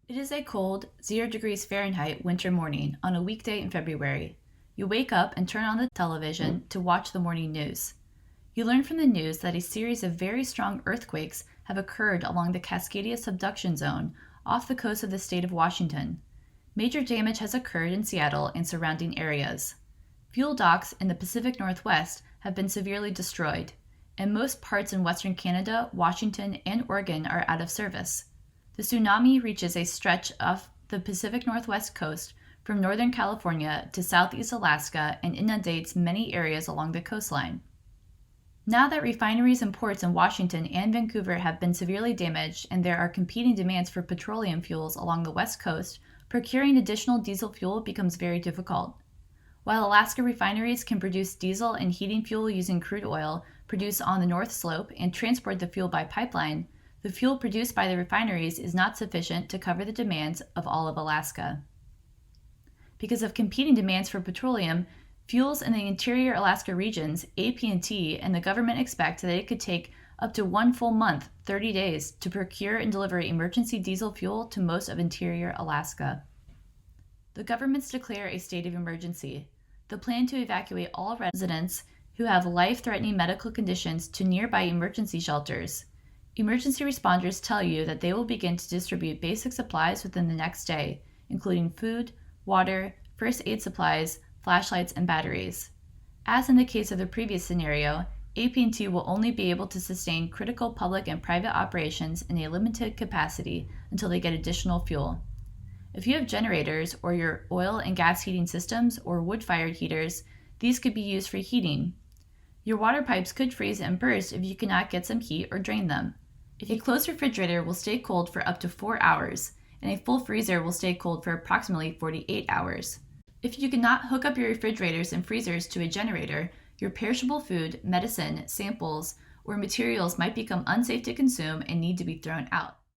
It is a cold, 0 degrees Fahrenheit winter morning on a weekday in February. You wake up and turn on the television to watch the morning news. You learn from the news that a series of very strong earthquakes have occurred along the Cascadia subduction zone off the coast of the state of Washington. Major damage has occurred in Seattle and surrounding areas. Fuel docks in the Pacific Northwest have been severely destroyed, and most parts in western Canada, Washington, and Oregon are out of service. The tsunami reaches a stretch off the Pacific Northwest coast from northern California to southeast Alaska and inundates many areas along the coastline. Now that refineries and ports in Washington and Vancouver have been severely damaged and there are competing demands for petroleum fuels along the West Coast, procuring additional diesel fuel becomes very difficult. While Alaska refineries can produce diesel and heating fuel using crude oil produced on the North Slope and transport the fuel by pipeline, the fuel produced by the refineries is not sufficient to cover the demands of all of Alaska. Because of competing demands for petroleum, fuels in the interior Alaska regions, AT&T and the government expect that it could take up to one full month, 30 days, to procure and deliver emergency diesel fuel to most of interior Alaska. The governments declare a state of emergency. The plan to evacuate all residents who have life-threatening medical conditions to nearby emergency shelters. Emergency responders tell you that they will begin to distribute basic supplies within the next day, including food, water, first aid supplies, flashlights, and batteries. As in the case of the previous scenario, AT&T will only be able to sustain critical public and private operations in a limited capacity until they get additional fuel. If you have generators or your oil and gas heating systems or wood-fired heaters, these could be used for heating. Your water pipes could freeze and burst if you cannot get some heat or drain them. A closed refrigerator will stay cold for up to 4 hours, and a full freezer will stay cold for approximately 48 hours. If you cannot hook up your refrigerators and freezers to a generator, your perishable food, medicine, samples, or materials might become unsafe to consume and need to be thrown out.